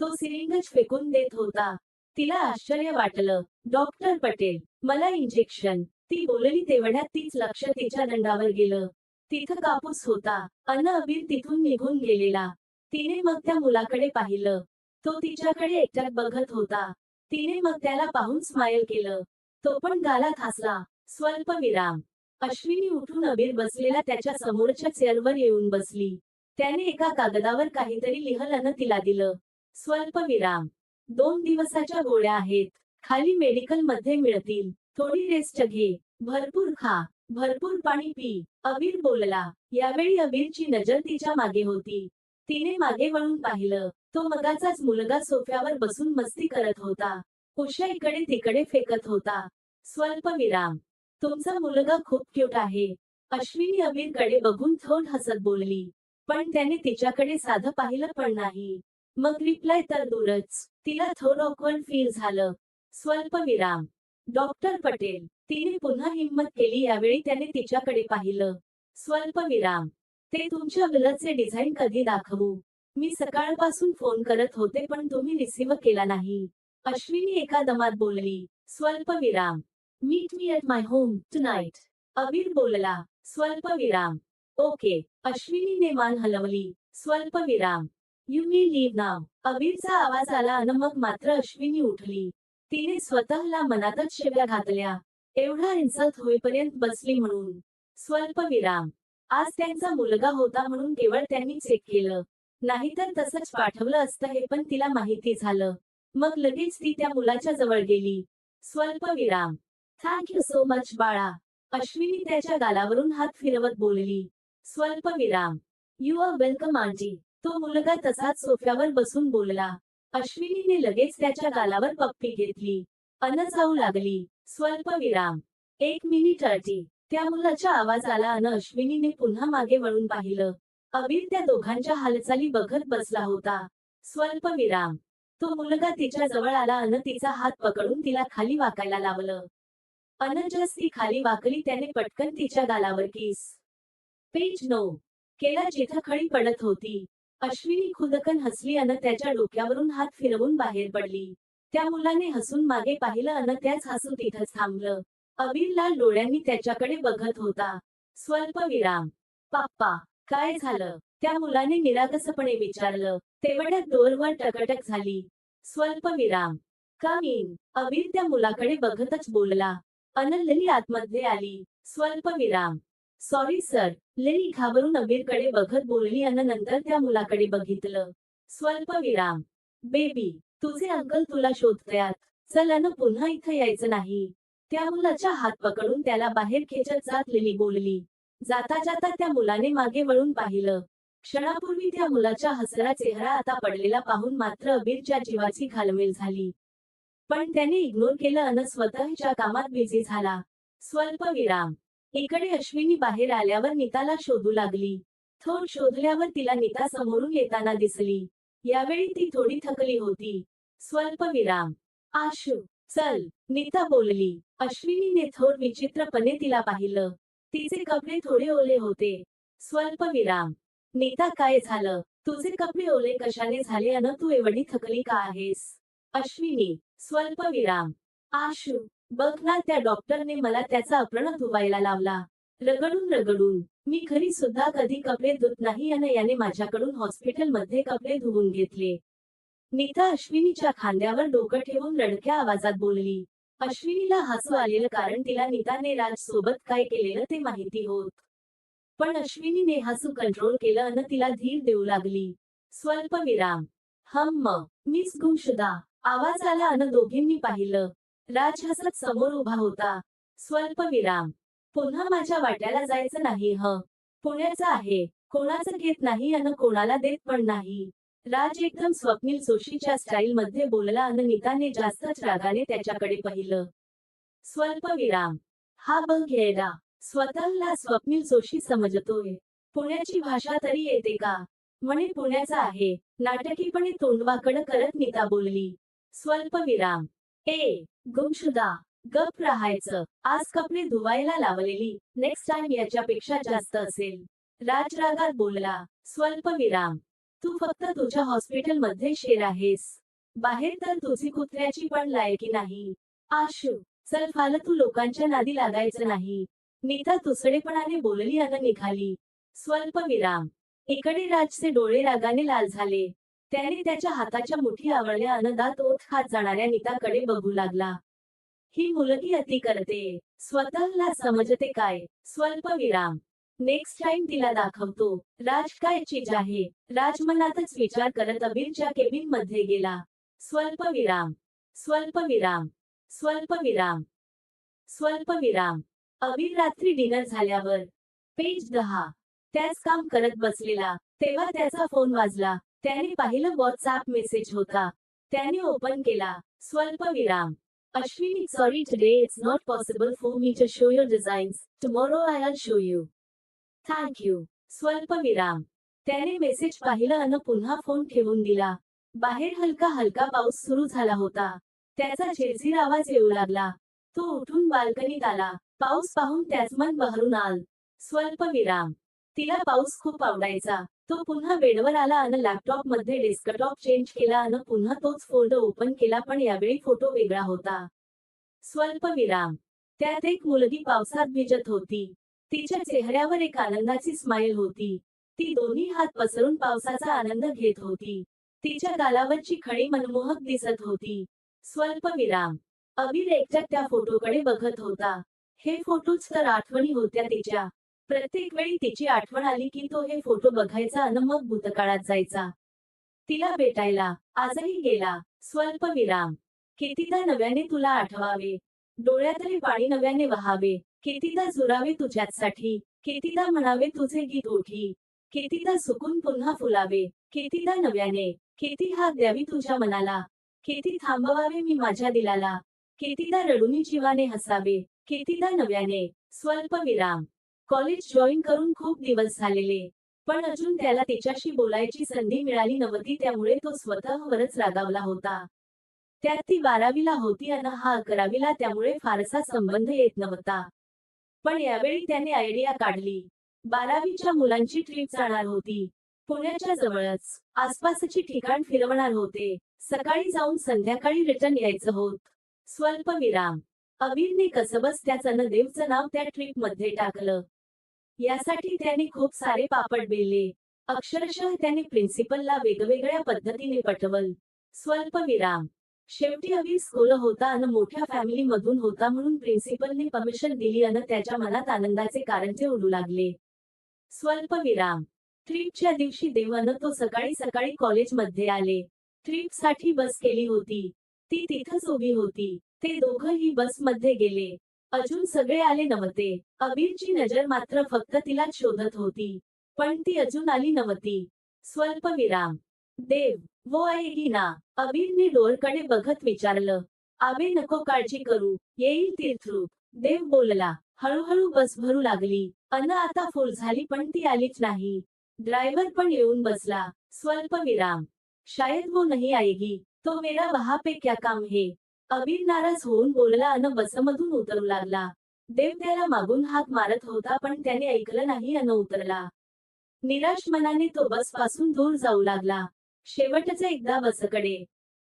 तो सिरिंगच फेकून देत होता. तिला आश्चर्य वाटलं. डॉक्टर पटेल, मला इंजेक्शन. ती बोलली तेवढ्यात तीच लक्ष तिच्या दंडावर गेलं. तिथं कापूस होता. अन अबीर तिथून निघून गेलेला. तिने मग त्या मुलाकडे पाहिलं. तो तिच्याकडे एकटक बघत होता. तिने मग त्याला पाहून स्माईल केलं. तो पण गालात हसला. स्वल्पविराम. अश्विनी उठून अबीर बसलेला त्याच्या समोरच्या चेअरवर येऊन बसली. त्याने एका कागदावर काहीतरी लिहलं अन तिला दिलं. स्वल्पविराम. 2 दिवसाच्या गोळ्या आहेत. खाली मेडिकल मध्ये मिळतील. थोडी रेस्ट घे. भरपूर खा. भरपूर पाणी पी. अबीर बोलला. यावेळी अबीरची नजर तिच्या मागे होती. तिने मागे वळून पाहिलं. तो मगाचाच मुलगा सोफ्यावर बसून मस्ती करत होता. उश्या इकडे तिकडे फेकत होता. स्वल्पविराम. तुमचा मुलगा खूप क्यूट आहे. अश्विनी अबीरकडे बघून थोड हसत बोलली. पण त्याने तिच्याकडे साधं पाहिलं पण नाही. मग रिप्लाय तर दूरच. तिला थोडं ऑकवर्ड फील झालं. स्वल्पविराम. डॉक्टर पटेल. तिने पुन्हा हिम्मत केली. यावेळी त्याने तिच्याकडे पाहिलं. स्वल्पविराम. ते तुमच्या बिलचे डिझाईन कधी दाखवू? मी सकाळपासून फोन करत होते पण तुम्ही रिसीव्ह केला नाही. अश्विनी एका दमात बोलली. स्वल्पविराम. Meet me at my home tonight. Abir बोलला. स्वल्पविराम. ओके. अश्विनीने मान हलवली. स्वल्पविराम. यू मे लीव नाव. अबीरचा आवाज आला अन मग मात्र अश्विनी उठली. तिने स्वतःला मनातच शिव्या घातल्या. एवढा इन्सल्ट होईपर्यंत बसली म्हणून. स्वल्पविराम. आज त्यांचा मुलगा होता म्हणून केवळ त्यांनी चेक केलं. नाहीतर तसंच पाठवलं असतं हे पण तिला माहिती झालं. मग लगेच ती त्या मुलाच्या जवळ गेली. स्वल्पविराम. थँक यू सो मच बाळा. अश्विनी त्याच्या गालावरून हात फिरवत बोलली. स्वल्पविराम. You are welcome aunty. तो मुलगा तसाच सोफ्यावर बसून बोलला. अश्विनीने लगेच त्याच्या गालावर पप्पी घेतली. अन जाऊ लागली. स्वल्पविराम. 1 मिनिट अटी. त्या मुलाच्या आवाज आला अन अश्विनीने पुन्हा मागे वळून पाहिलं. अबीर त्या दोघांच्या हालचाली बघत बसला होता. स्वल्पविराम. तो मुलगा तिच्या जवळ आला अन तिचा हात पकडून तिला खाली वाकायला लावलं. अनजस ती खाली वाकली त्याने पटकन तिच्या गालावर किस. पेज 9 केला जिथं खळी पडत होती. अश्विनी खुदकन हसली अन त्याच्या डोक्यावरून हात फिरवून बाहेर पडली. त्या मुलाने हसून मागे पाहिलं अन त्याच हसू तिथंच थांबलं. अबीर लाल डोळ्यांनी त्याच्याकडे बघत होता. स्वल्पविराम. पाप्पा, काय झालं? त्या मुलाने निरागसपणे विचारलं. तेवढ्यात डोअरवर टकटक झाली. स्वल्पविराम. कम इन. अबीर त्या मुलाकडे बघतच बोलला. अन लिली आतमध्ये आली. स्वल्पविराम. Sorry sir. लिली घाबरून अबीरकडे बघत बोलली अन नंतर त्या मुलाकडे बघितलं. स्वल्पविराम. बेबी, तुझे अंकल तुला शोधतायत. चल अन पुन्हा इथं यायचं नाही. त्या मुलाच्या हात पकडून त्याला बाहेर खेचत जात लिली बोलली. जाता जाता त्या मुलाने मागे वळून पाहिलं. क्षणापूर्वी त्या मुलाचा हसरा चेहरा आता पडलेला पाहून मात्र अबीरच्या जीवाची घालमेल झाली. पण त्याने इग्नोर केलं अन स्वतःच्या कामात बिझी झाला. स्वल्पविराम. इकडे अश्विनी बाहेर आल्यावर नीताला शोधू लागली. थोड शोधल्यावर तिला नीता समोरून येताना दिसली. यावेळी ती थोडी थकली होती. स्वल्पविराम. आशू. चल. नीता बोलली. अश्विनीने थोड विचित्रपणे तिला पाहिलं. तिचे कपडे थोडे ओले होते. स्वल्पविराम. नीता काय झालं? तुझे कपडे ओले कशाने झाले अन तू एवढी थकली का आहेस? अश्विनी. स्वल्पविराम. आशू. बघ ना त्या डॉक्टरने मला त्याचा अपर्ण धुवायला लावला. रगडून रगडून. मी घरी सुद्धा कधी कपडे धुत नाही अन याने माझ्याकडून हॉस्पिटलमध्ये कपडे धुवून घेतले. नीता अश्विनीच्या खांद्यावर डोकं ठेवून रडक्या आवाजात बोलली. अश्विनीला हसू आलेलं कारण तिला नीताने राज सोबत काय केलेलं ते माहिती होत. पण अश्विनीने हसू कंट्रोल केलं अन तिला धीर देऊ लागली. स्वल्पविराम. मिस गुमशुदा. आवाज आला अन दोघींनी पाहिलं. राज हसत समोर उभा होता. स्वल्पविराम. पुन्हा माझ्या वाट्याला जायचं नाही पुण्याचं आहे. कोणाचं घेत नाही अन कोणाला देत पण नाही. राज एकदम स्वप्नील जोशीच्या स्टाईल मध्ये बोलला अन नीताने जास्तच रागाने त्याच्याकडे पाहिलं. स्वल्पविराम. हा बघ येडा. स्वतःला स्वप्नील जोशी समजतोय. पुण्याची भाषा तरी येते का? म्हणे पुण्याचा आहे. नाटकीपणे तोंडवाकड करत नीता बोलली. स्वल्पविराम. गुमशुदा. गप राहायचं. आज कपडे धुवायला लावलेली. नेक्स्ट टाइम याच्यापेक्षा जास्त असेल. राज रागात बोलला. स्वल्पविराम. तू फक्त तुझ्या हॉस्पिटल मध्ये शेर आहेस. बाहेर तर तुझी कुत्र्याची पण लायकी नाही. आशू. चल फालतू लोकांच्या नादी लागायचं नाही. नीता तुसडेपणाने बोलली अन निघाली. स्वल्पविराम. इकडे राजचे डोळे रागाने लाल झाले. त्याने त्याच्या हाताच्या मुठी आवळल्या अन दात ओठ खात जाणाऱ्या नीताकडे बघू लागला. ही मुलगी अति करते. स्वतःला समजते काय? स्वल्पविराम. नेक्स्ट टाइम तिला दाखवतो. राज काय चीज आहे. राज मनातच विचार करत अबीरच्या केबिन मध्ये गेला. स्वल्पविराम. स्वल्पविराम. स्वल्पविराम. स्वल्पविराम. अबीर रात्री डिनर झाल्यावर. पेज 10 त्याच काम करत बसलेला. तेव्हा त्याचा फोन वाजला. त्याने पाहिलं व्हॉट्सअप मेसेज होता. त्याने ओपन केला. स्वल्पविराम. Ashwini, sorry today it's not possible for me to show your designs. Tomorrow I'll show you. Thank you. स्वल्पविराम. त्याने मेसेज पाहिलं अन पुन्हा फोन ठेवून दिला. बाहेर हलका हलका पाऊस सुरू झाला होता. त्याचा झिरझिर आवाज येऊ लागला. तो उठून बाल्कनीत आला. पाऊस पाहून त्याच मन बहरून आलं. स्वल्पविराम. तिला पाऊस खूप आवडायचा. तो पुन्हा बेडवर आला अन लॅपटॉप मध्ये डेस्कटॉप चेंज केला अन पुन्हा तोच फोल्डर ओपन केला पण यावेळी फोटो वेगळा होता. स्वल्पविराम. त्यात एक मुलगी पावसात भिजत होती. तिच्या चेहऱ्यावर एक आनंदाची स्माईल होती. ती दोन्ही हात पसरून पावसाचा आनंद घेत होती. तिच्या गालावरची खळी मनमोहक दिसत होती. स्वल्पविराम. अबीर एकटक त्या फोटोकडे बघत होता. हे फोटोच तर आठवणी होत्या तिच्या. प्रत्येक वेळी तिची आठवण आली की तो हे फोटो बघायचा अन मग भूतकाळात जायचा. तिला भेटायला. आजही गेला. स्वल्पविराम. कितीदा नव्याने तुला आठवावे. डोळ्यातले पाणी नव्याने वहावे. कितीदा झुरावे तुझ्यासाठी. कितीदा म्हणावे तुझे गीत ओठी. कितीदा सुकून पुन्हा फुलावे. कितीदा नव्याने. किती हाक द्यावी तुझ्या मनाला. किती थांबवावे मी माझ्या दिलाला. कितीदा रडूनी जीवाने हसावे. कितीदा नव्याने स्वल्पविराम. कॉलेज जॉईन करून खूप दिवस झालेले, पण अजून त्याला तिच्याशी बोलायची संधी मिळाली नव्हती, त्यामुळे तो स्वतःवरच रागावला होता. त्यात ती 12वीला होती अन हा 11वीला, त्यामुळे फारसा संबंध येत नव्हता. पण यावेळी त्याने आयडिया काढली. 12वीच्या मुलांची ट्रिप जाणार होती. पुण्याच्या जवळच आसपासची ठिकाण फिरवणार होते. सकाळी जाऊन संध्याकाळी रिटर्न यायचं होत. स्वल्पविराम. अबीरने कसबस त्याचं न देवचं नाव त्या ट्रिप मध्ये टाकलं. यासाठी त्याने खूप सारे पापड बेलले. अक्षरशः त्याने प्रिन्सिपलला वेगवेगळ्या पद्धतीने पटवल. स्वल्पविराम. शेवटी अबीर स्कूल होता अन मोठ्या फॅमिली मधून होता, म्हणून प्रिन्सिपलने परमिशन दिली अन त्याच्या मनात आनंदाचे कारंजे उडू लागले. स्वल्पविराम. ट्रिपच्या दिवशी देव अन तो सकाळी सकाळी कॉलेजमध्ये आले. ट्रिपसाठी बस केली होती. ती तिथंच उभी होती. ते दोघंही बसमध्ये गेले. अजून सगळे आले नव्हते. अबीरची नजर मात्र फक्त तिलाच शोधत होती. पण ती अजून आली नव्हती. स्वल्पविराम. देव, वो आएगी ना? अबीरने डोरकडे बघत विचारलं. आबे नको काळजी करू, येईल तीर्थरूप. देव बोलला. हळूहळू बस भरू लागली. अन आता फुल झाली, पण ती आलीच नाही. ड्रायव्हर पण येऊन बसला. स्वल्पविराम. शायद वो नहीं आएगी, तो मेरा वहां पे क्या काम है? अबीर नाराज होऊन बोलला अन बसमधून उतरू लागला. देव त्याला मागून हाक मारत होता, पण त्याने ऐकलं नाही अन उतरला. निराश मनाने तो बस पासून दूर जाऊ लागला. शेवटचं एकदा बसकडे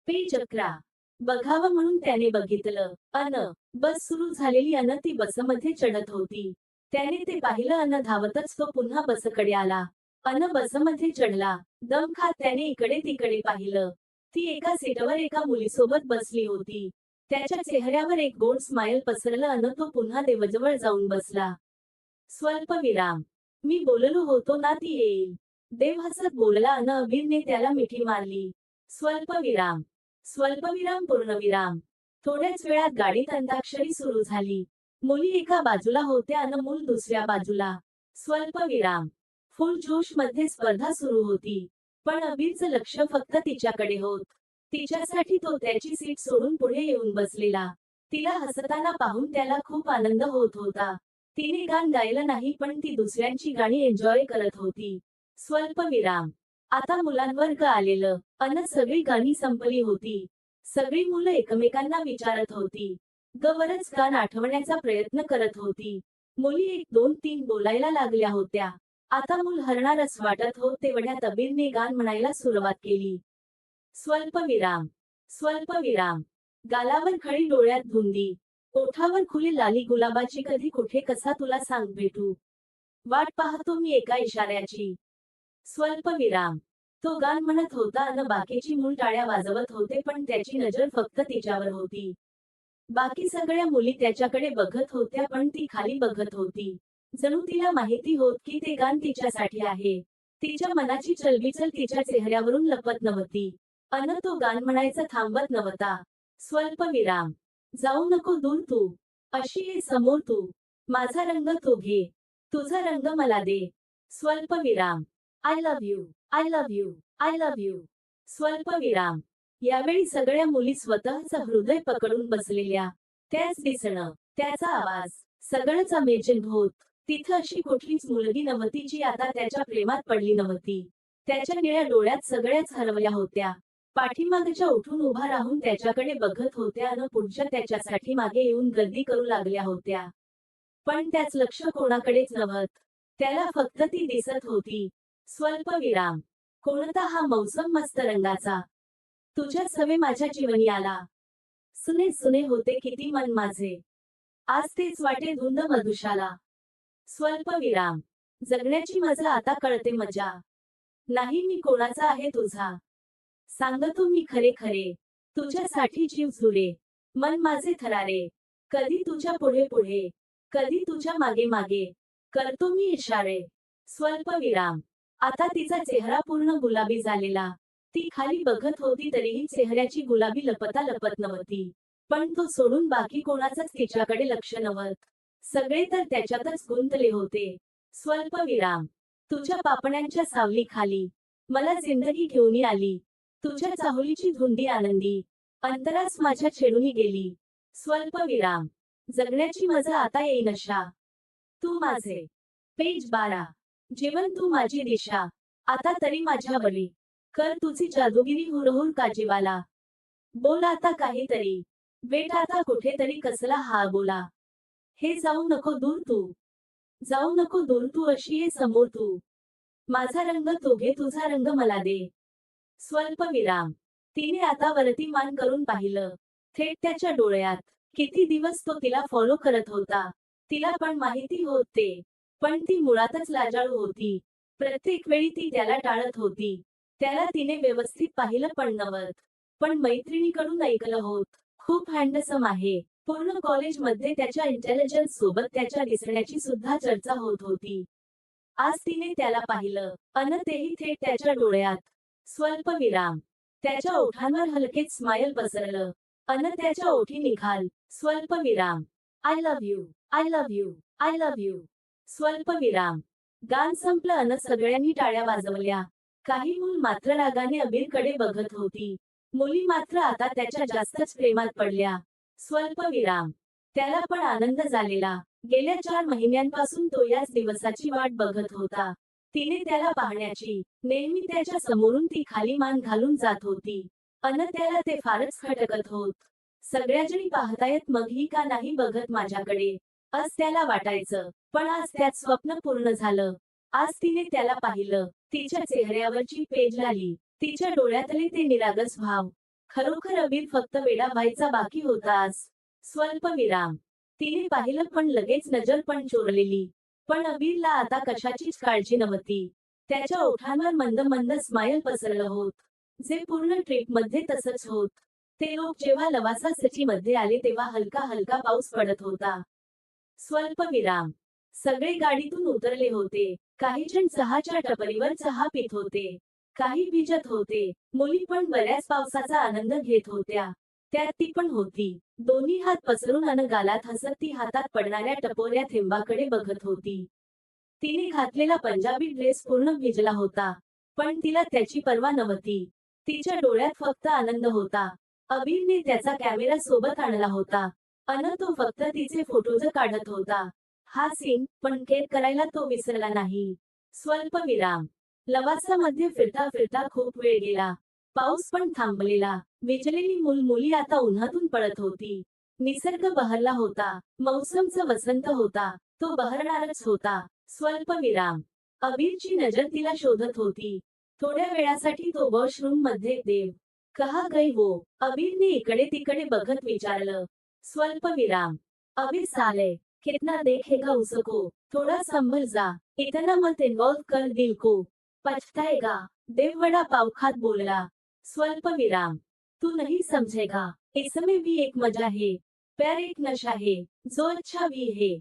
पेज 11 बघावं म्हणून त्याने बघितलं. अन बस सुरू झालेली अन ती बसमध्ये चढत होती. त्याने ते पाहिलं अन धावतच तो पुन्हा बसकडे आला. अन बसमध्ये चढला. दम खात त्याने इकडे तिकडे पाहिलं. ती एका सीटवर एका मुलीसोबत बसली होती. त्याच्या चेहऱ्यावर एक गोड स्माइल पसरलं अन तो पुन्हा देवजवळ जाऊन बसला. स्वल्पविराम. मी बोललो होतो ना ती येईल. देव हसत बोलला अन अबीरने त्याला मिठी मारली. स्वल्पविराम. स्वल्पविराम पूर्णविराम. थोड्याच वेळात गाडीत अंताक्षरी सुरू झाली. मुली एका बाजूला होत्या अन मूल दुसऱ्या बाजूला. स्वल्पविराम. फुल जोश मध्ये स्पर्धा सुरू होती. पण अबीरचं लक्ष फक्त तिच्याकडे होत. तिच्यासाठी तो त्याची सीट सोडून पुढे येऊन बसलेला. तिला हसताना पाहून त्याला खूप आनंद होत होता. तिने गाणं गायलं नाही, पण ती दुसऱ्यांची गाणी एन्जॉय करत होती. स्वल्पविराम. आता मुलांवर आलेलं अन सगळी गाणी संपली होती. सगळी मुलं एकमेकांना विचारत होती. गवरच गाणं आठवण्याचा प्रयत्न करत होती. मुली 1 2 3 बोलायला लागल्या होत्या. आता मूल हरणारच वाटत होत तेवढ्यात अबीरने गाणं म्हणायला सुरुवात केली. स्वल्पविराम. स्वल्पविराम. गालावर खळी, डोळ्यात धुंदी, ओठावर खुली लाली गुलाबाची, कधी कुठे कसा तुला सांग भेटू. वाट पाहतो मी एका इशाऱ्याची. स्वल्पविराम. तो गाणं म्हणत होता अन बाकीची मूल टाळ्या वाजवत होते, पण त्याची नजर फक्त तिच्यावर होती. बाकी सगळ्या मुली त्याच्याकडे बघत होत्या, पण ती खाली बघत होती. जणू तिला माहिती होत की ते गाणं तिच्यासाठी आहे. तिच्या मनाची चलबिचल तिच्या चेहऱ्यावरून लपत नव्हती. अन तो गाणं म्हणायचं थांबत नव्हता. स्वल्पविराम. जाऊ नको दूर तू, अशी ये समोर तू. माझा रंग तू घे, तुझा रंग मला दे. स्वल्पविराम. I love you, I love you, I love you. स्वल्पविराम. यावेळी सगळ्या मुली स्वतःचं हृदय पकडून बसलेल्या. त्याच दिसणं, त्याचा आवाज, सगळंच अमेजिंग होत. तिथं अशी कुठलीच मुलगी नव्हती जी आता त्याच्या प्रेमात पडली नव्हती. त्याच्या निळ्या डोळ्यात सगळ्याच हरवल्या होत्या. पाठीमागच्या उठून उभा राहून त्याच्याकडे बघत होत्या अन पुढच्या त्याच्यासाठी मागे येऊन गर्दी करू लागल्या होत्या. पण त्याच लक्ष कोणाकडेच नव्हत. त्याला फक्त ती दिसत होती. स्वल्पविराम. कोणता हा मौसम मस्त रंगाचा. तुझ्या सवे माझ्या जीवनी आला. सुने सुने होते किती मन माझे. आज तेच वाटे धुंद मधुशाला. स्वल्पविराम. जगण्याची मजा आता कळते मजा. नाही मी कोणाचा आहे तुझा. सांगतो मी खरे खरे. तुझ्यासाठी जीव झुरे. मन माझे थरारे. कधी तुझ्या पुढे पुढे, कधी तुझ्या मागे मागे. करतो मी इशारे. स्वल्पविराम. आता तिचा चेहरा पूर्ण गुलाबी झालेला. ती खाली बघत होती तरीही चेहऱ्याची गुलाबी लपता लपत नव्हती. पण तो सोडून बाकी कोणाचंच तिच्याकडे लक्ष नव्हत. सगळे तर त्याच्यातच गुंतले होते. स्वल्पविराम. तुझ्या पापण्यांच्या सावली खाली मला जिंदगी घेऊन आली. तुझ्या चाहुलीची धुंदी आनंदी अंतरास माझ्या छेडून गेली. स्वल्पविराम. जगण्याची मजा आता येईनशा. तू माझे. पेज 12. जीवन तू माझी दिशा. आता तरी माझ्यावरी. कर तुझी जादूगिरी हुरहुर काजीवाला. बोल आता काहीतरी. वेट आता कुठेतरी कसला हा बोला. हे जाऊ नको दूर तू. जाऊ नको दूर तू अशी ये समोर तू. माझा रंग तो घे तुझा रंग मला दे. स्वल्प विराम. तिने आता वरती मान करून पाहिलं. थेट त्याच्या डोळ्यात. किती दिवस तो तिला फॉलो करत होता. तिला पण माहिती होते. पण ती मुळातच लाजाळू होती. प्रत्येक वेळी ती त्याला टाळत होती. त्याला तिने व्यवस्थित पाहिलं पण नव्हत. पण मैत्रिणीकडून ऐकलं होत. खूप हँडसम आहे. पूर्ण कॉलेजमध्ये त्याच्या इंटेलिजन्स सोबत त्याच्या दिसण्याची सुद्धा चर्चा होत होती. आज तिने त्याला पाहिलं. अन तेही थेट त्याच्या डोळ्यात. स्वल्प विराम. त्याच्या ओठांवर हलकेच स्माईल पसरलं. अन त्याच्या ओठी निघाल. स्वल्प विराम. I love you. I love you. I love you. स्वल्प विराम. गान संपलं अन सगळ्यांनी टाळ्या वाजवल्या. काही मुल मात्र रागाने अबीरकडे बघत होती. मुली मात्र आता त्याच्या जास्तच प्रेमात पडल्या. स्वल्प विराम. त्याला पण आनंद झालेला. गेल्या 4 महिन्यांपासून तो याच दिवसाची वाट बघत होता. तिने त्याला पाहण्याची. नेहमी त्याच्या समोरून ती खाली मान घालून जात होती. अन त्याला ते फारच खटकत होत. सगळ्याजणी पाहतायत मग ही का नाही बघत माझ्याकडे. आज त्याला वाटायचं. पण आज त्यात स्वप्न पूर्ण झालं. आज तिने त्याला पाहिलं. तिच्या चेहऱ्यावरची पेज आली. तिच्या डोळ्यातले ते निरागस भाव. खरोखर अबीर फक्त वेडा व्हायचा बाकी होता आज. स्वल्प विराम. तिने पाहिलं पण लगेच नजर पण चोरलेली. पण अबीरला आता कशाचीच काळजी नव्हती. त्याच्या ओठांवर मंद मंद स्माईल पसरलं होत. जे पूर्ण ट्रिपमध्ये तसंच होत. ते लोक जेव्हा लवासा सिटी मध्ये आले तेव्हा हलका हलका पाऊस पडत होता. स्वल्प विराम. सगळे गाडीतून उतरले होते. काही जण चहाच्या टपरीवर चहा पित होते. काही भिजत होते. मुली पण बऱ्याच पावसाचा आनंद घेत होत्या. त्यात ती पण होती. दोन्ही हात पसरून अन गालात हसत ती हातात पडणाऱ्या टपोऱ्या थेंबाकडे बघत होती. तिने घातलेला पंजाबी ड्रेस पूर्ण भिजला होता. पण तिला त्याची पर्वा नव्हती. तिच्या डोळ्यात फक्त आनंद होता. अबीरने त्याचा कॅमेरा सोबत आणला होता. अन तो फक्त तिचे फोटोज काढत होता. हा सीन पण कैद करायला तो विसरला नाही. स्वल्प विराम. लवासामध्ये फिरता फिरता खूप वेळ गेला. पाऊस पण थांबलेला. विजलेली मुली आता उन्हातून पळत होती. निसर्ग बहरला होता. मौसमचा वसंत होता. तो बहरणारच होता. स्वल्प विराम. अबीरची नजर तिला शोधत होती. थोड्या वेळासाठी तो वॉशरूम मध्ये देव कहा गई वो. अबीरने इकडे तिकडे बघत विचारलं. स्वल्प विराम. अबीर साले कितना देखेगा उसको. थोडा संभल जा. इतना मत इन्वॉल्व कर दिल को. पछताएगा. देव वडा पाव खात बोलला. स्वल्प विराम. तू नहीं समझेगा. इसमें भी एक मजा है. प्यार एक नशा है. जो अच्छा भी है.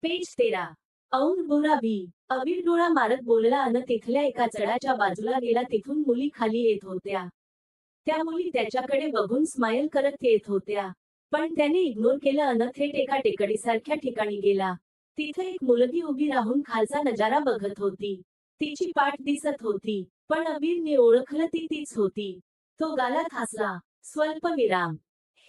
पेज 13. औन बुरा भी. अबीर डोळा मारत बोलला अन तिथल्या एका चढाच्या बाजूला गेला. तिथून मुली खाली येत होत्या. त्या मुली त्याच्याकडे बघून स्माईल करत येत होत्या. पण त्याने इग्नोर केलं अन थेट एका टेकडीसारख्या ठिकाणी गेला. तिथे एक मुलगी उभी राहून खालचा नजारा बघत होती. तिची पाठ दिसत होती. पण अबीरने ओळखलं ती तीच होती. तो गालात हसला. स्वल्प विराम.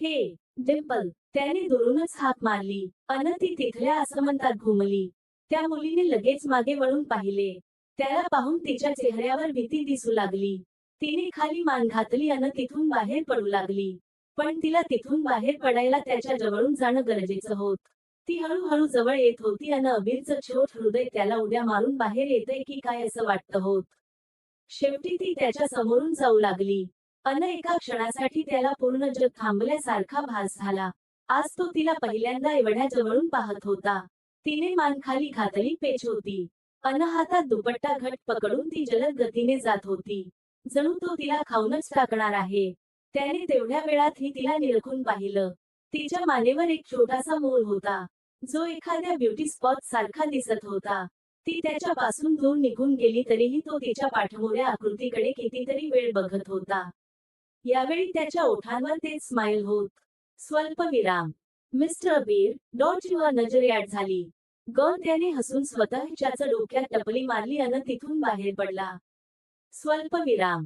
हे डिम्पल. त्याने दुरूनच हाक मारली. अन ती तिथल्या आसमंतात घुमली. त्या मुलीने लगेच मागे वळून पाहिले. त्याला पाहून तिच्या चेहऱ्यावर भीती दिसू लागली. तिने खाली मान घातली अन तिथून बाहेर पडू लागली. पण तिला तिथून बाहेर पडायला त्याच्या जवळून जाणं गरजेचं होत. ती हळूहळू जवळ येत होती अन अबीरचं छोट हृदय त्याला उड्या मारून बाहेर येतंय की काय असं वाटतं होत. शेवटी ती त्याच्या समोरून जाऊ लागली. अन एका क्षणासाठी त्याला पूर्ण जग थांबल्यासारखा भास झाला. आज तो तिला पहिल्यांदा एवढ्या जवळून पाहत होता. तिने मान खाली घातली. पेच होती. अन हातात दुपट्टा घट पकडून ती जलद गतीने जात होती. जणू तो तिला खाऊनच टाकणार आहे. त्याने तेवढ्या वेळातही तिला निरखून पाहिलं. तिच्या मानेवर एक छोटासा मोर होता. जो एखाद्या ब्युटी स्पॉट सारखा दिसत होता. ती त्याच्यापासून दूर निघून गेली तरीही तो तिच्या पाठमोऱ्या आकृतीकडे कितीतरी वेळ बघत होता. यावेळी त्याच्या ओठांवर तेच स्माईल होत. स्वल्प विराम. मिस्टर अबीर. युवा नजर याड झाली. गौर त्याने हसून स्वतःच्याच डोक्यात टपली मारली अन तिथून बाहेर पडला. स्वल्प विराम.